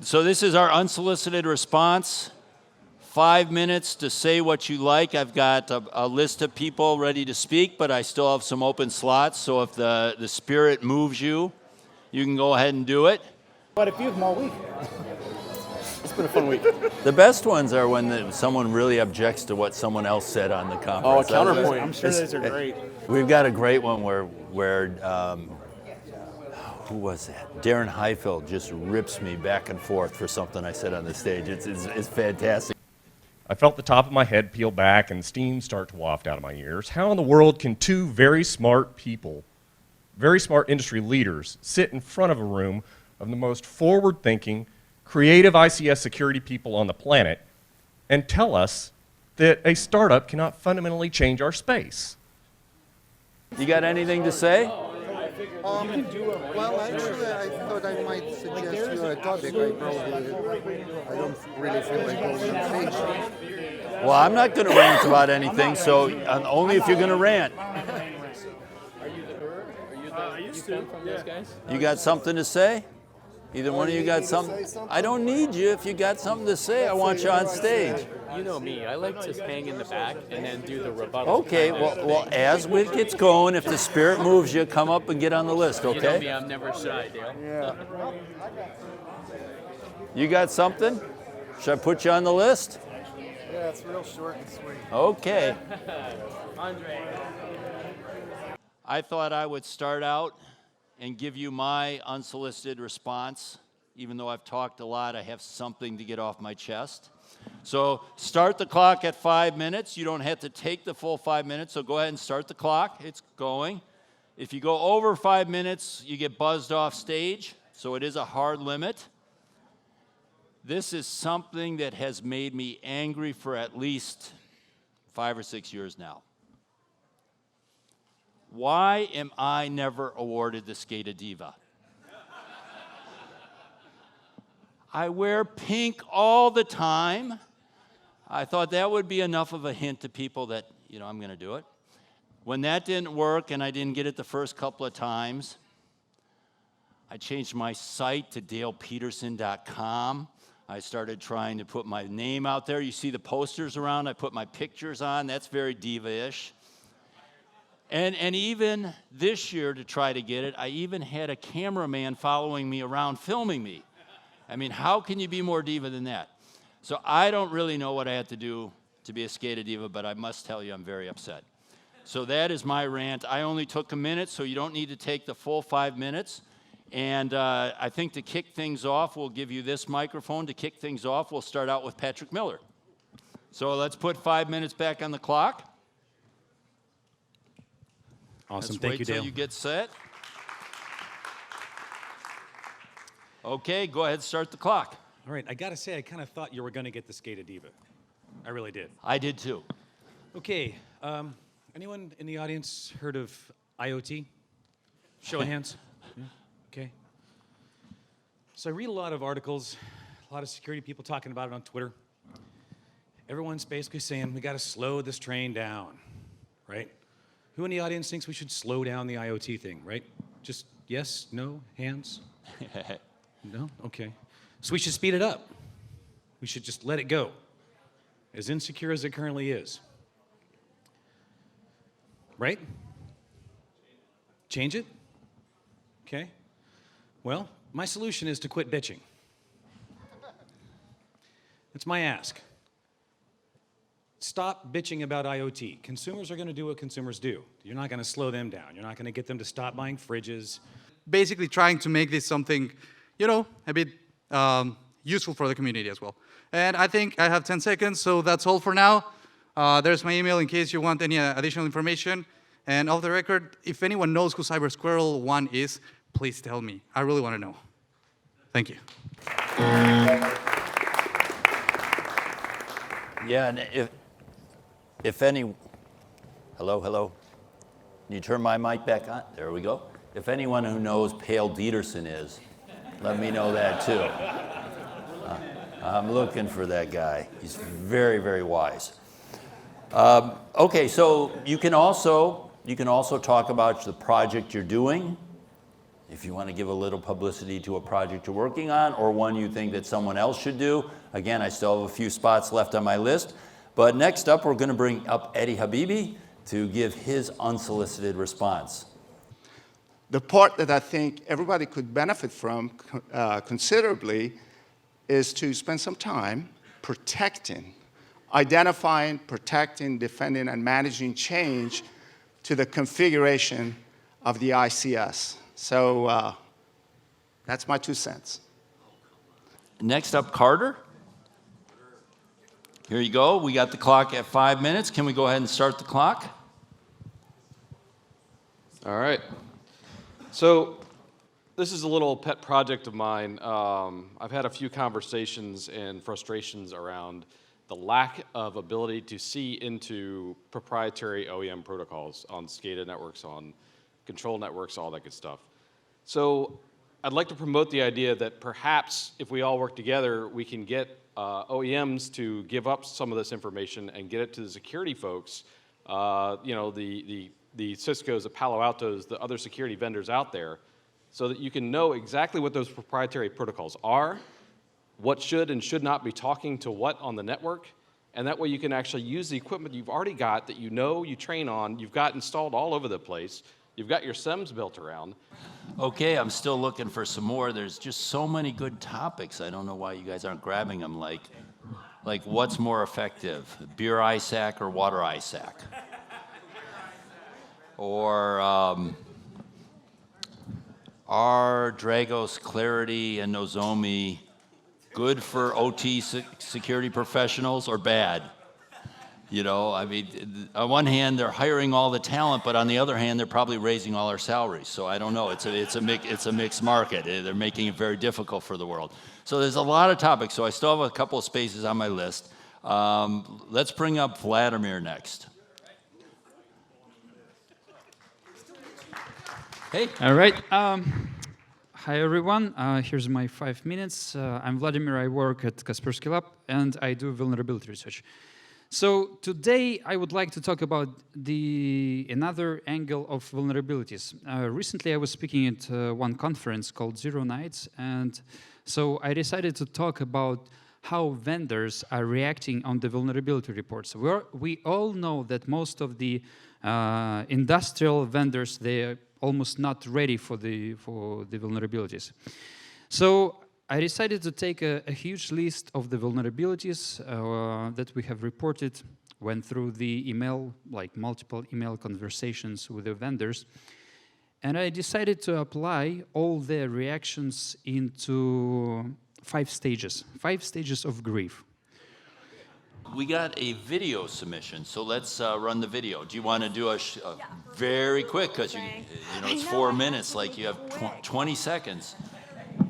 So this is our unsolicited response. 5 minutes to say what you like. I've got a list of people ready to speak, but I still have some open slots. So if the spirit moves you, you can go ahead and do it. Quite a few of them all week. It's been a fun week. The best ones are when someone really objects to what someone else said on the conference. Oh, a counterpoint. I'm sure those are great. We've got a great one where who was that? Darren Heifeld just rips me back and forth for something I said on the stage. It's fantastic. I felt the top of my head peel back and steam start to waft out of my ears. How in the world can two very smart people, very smart industry leaders, sit in front of a room of the most forward-thinking, creative ICS security people on the planet and tell us that a startup cannot fundamentally change our space? You got anything to say? Well, actually, I thought I might suggest you a topic. I don't really feel like going on stage. Well, I'm not going to rant about anything, so only if you're going to rant. You got something to say? Either one of you got something? I don't need you. If you got something to say, I want you on stage. You know me. I like to hang in the back and then do the rebuttal. Okay, well, as it gets going, if the spirit moves you, come up and get on the list, okay? You know me, I'm never shy, Dale. Yeah. You got something? Should I put you on the list? Yeah, it's real short and sweet. Okay. Andre. I thought I would start out and give you my unsolicited response. Even though I've talked a lot, I have something to get off my chest. So start the clock at 5 minutes. You don't have to take the full 5 minutes, so go ahead and start the clock. It's going. If you go over 5 minutes, you get buzzed off stage, so it is a hard limit. This is something that has made me angry for at least 5 or 6 years now. Why am I never awarded the SCADA Diva? I wear pink all the time. I thought that would be enough of a hint to people that, I'm going to do it. When that didn't work and I didn't get it the first couple of times, I changed my site to dalepeterson.com. I started trying to put my name out there. You see the posters around. I put my pictures on. That's very diva-ish. And even this year, to try to get it, I even had a cameraman following me around filming me. I mean, how can you be more diva than that? So I don't really know what I had to do to be a SCADA diva, but I must tell you I'm very upset. So that is my rant. I only took a minute, so you don't need to take the full 5 minutes. And I think to kick things off, we'll give you this microphone. To kick things off, we'll start out with Patrick Miller. So let's put 5 minutes back on the clock. Awesome. Let's Thank you, Dale. wait till you get set. Okay, go ahead, start the clock. All right, I gotta say, I kind of thought you were gonna get the SCADA Diva. I really did. I did too. Okay, anyone in the audience heard of IoT? Show of hands. Yeah? Okay. So I read a lot of articles, a lot of security people talking about it on Twitter. Everyone's basically saying we gotta slow this train down, right? Who in the audience thinks we should slow down the IoT thing, right? Just yes, no, hands? No? Okay. So we should speed it up. We should just let it go, as insecure as it currently is. Right? Change it? Okay. Well, my solution is to quit bitching. That's my ask. Stop bitching about IoT. Consumers are going to do what consumers do. You're not going to slow them down. You're not going to get them to stop buying fridges. Basically trying to make this something, a bit useful for the community as well. And I think I have 10 seconds, so that's all for now. There's my email in case you want any additional information. And off the record, if anyone knows who Cyber Squirrel 1 is, please tell me. I really want to know. Thank you. Yeah, and if any, hello? Can you turn my mic back on? There we go. If anyone who knows Pale Dieterson is, let me know that too. I'm looking for that guy. He's very, very wise. Okay, so you can also talk about the project you're doing. If you want to give a little publicity to a project you're working on or one you think that someone else should do. Again, I still have a few spots left on my list. But next up, we're going to bring up Eddie Habibi to give his unsolicited response. The part that I think everybody could benefit from considerably is to spend some time identifying, protecting, defending, and managing change to the configuration of the ICS. So that's my 2 cents. Next up, Carter. Here you go. We got the clock at 5 minutes. Can we go ahead and start the clock? All right. So this is a little pet project of mine. I've had a few conversations and frustrations around the lack of ability to see into proprietary OEM protocols on SCADA networks, on control networks, all that good stuff. So I'd like to promote the idea that perhaps if we all work together, we can get OEMs to give up some of this information and get it to the security folks, you know, the Ciscos, the Palo Altos, the other security vendors out there, so that you can know exactly what those proprietary protocols are, what should and should not be talking to what on the network, and that way you can actually use the equipment you've already got that you know you train on, you've got installed all over the place, you've got your SEMs built around. Okay, I'm still looking for some more. There's just so many good topics. I don't know why you guys aren't grabbing them. Like what's more effective, beer ISAC or water ISAC? Or are Dragos, Clarity, and Nozomi good for OT security professionals or bad? You know, I mean, on one hand, they're hiring all the talent, but on the other hand, they're probably raising all our salaries. So I don't know. It's a mixed market. They're making it very difficult for the world. So there's a lot of topics. So I still have a couple of spaces on my list. Let's bring up Vladimir next. Hey. All right. Hi, everyone. Here's my 5 minutes. I'm Vladimir. I work at Kaspersky Lab, and I do vulnerability research. So today, I would like to talk about another angle of vulnerabilities. Recently, I was speaking at one conference called Zero Nights, and so I decided to talk about how vendors are reacting on the vulnerability reports. We all know that most of the industrial vendors, they're almost not ready for the vulnerabilities. So I decided to take a huge list of the vulnerabilities that we have reported, went through the email, like multiple email conversations with the vendors, and I decided to apply all their reactions into 5 stages of grief. We got a video submission, so let's run the video. Do you want to do a very quick, because you know it's 4 minutes, like you have 20 seconds.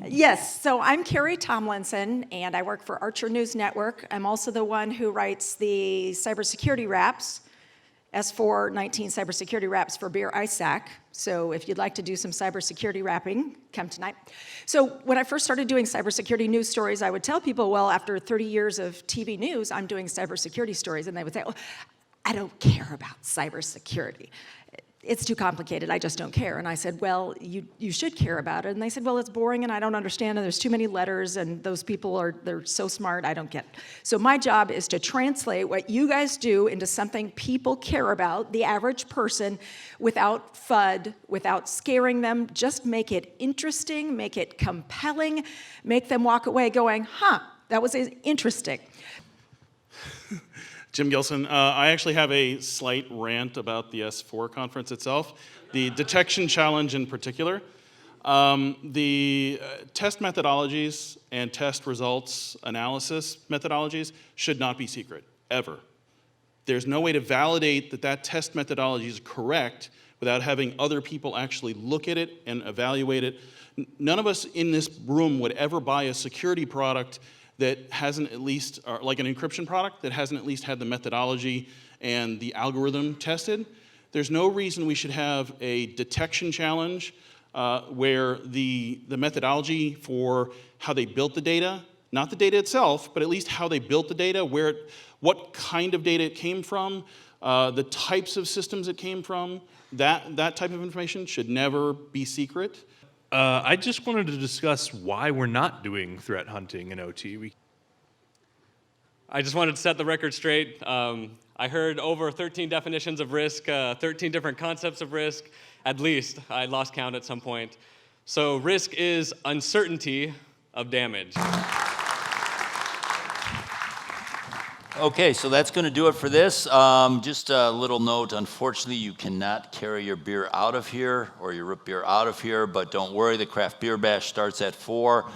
Yes, so I'm Carrie Tomlinson, and I work for Archer News Network. I'm also the one who writes the cybersecurity wraps, S4x19 cybersecurity wraps for Beer ISAC. So if you'd like to do some cybersecurity wrapping, come tonight. So when I first started doing cybersecurity news stories, I would tell people, well, after 30 years of TV news, I'm doing cybersecurity stories. And they would say, oh, I don't care about cybersecurity. It's too complicated, I just don't care. And I said, well, you should care about it. And they said, well, it's boring and I don't understand and there's too many letters and those people they're so smart, I don't get it. So my job is to translate what you guys do into something people care about, the average person, without FUD, without scaring them. Just make it interesting, make it compelling, make them walk away going, huh, that was interesting. Jim Gilson. I actually have a slight rant about the S4 conference itself, the detection challenge in particular. The test methodologies and test results analysis methodologies should not be secret, ever. There's no way to validate that that test methodology is correct without having other people actually look at it and evaluate it. None of us in this room would ever buy a security product that hasn't at least, or like an encryption product, that hasn't at least had the methodology and the algorithm tested. There's no reason we should have a detection challenge where the methodology for how they built the data, not the data itself, but at least how they built the data, what kind of data it came from, the types of systems it came from, that type of information should never be secret. I just wanted to discuss why we're not doing threat hunting in OT. I just wanted to set the record straight. I heard over 13 definitions of risk, 13 different concepts of risk, at least. I lost count at some point. So risk is uncertainty of damage. Okay, so that's going to do it for this. Just a little note, unfortunately, you cannot carry your beer out of here or your root beer out of here, but don't worry, the craft beer bash starts at 4.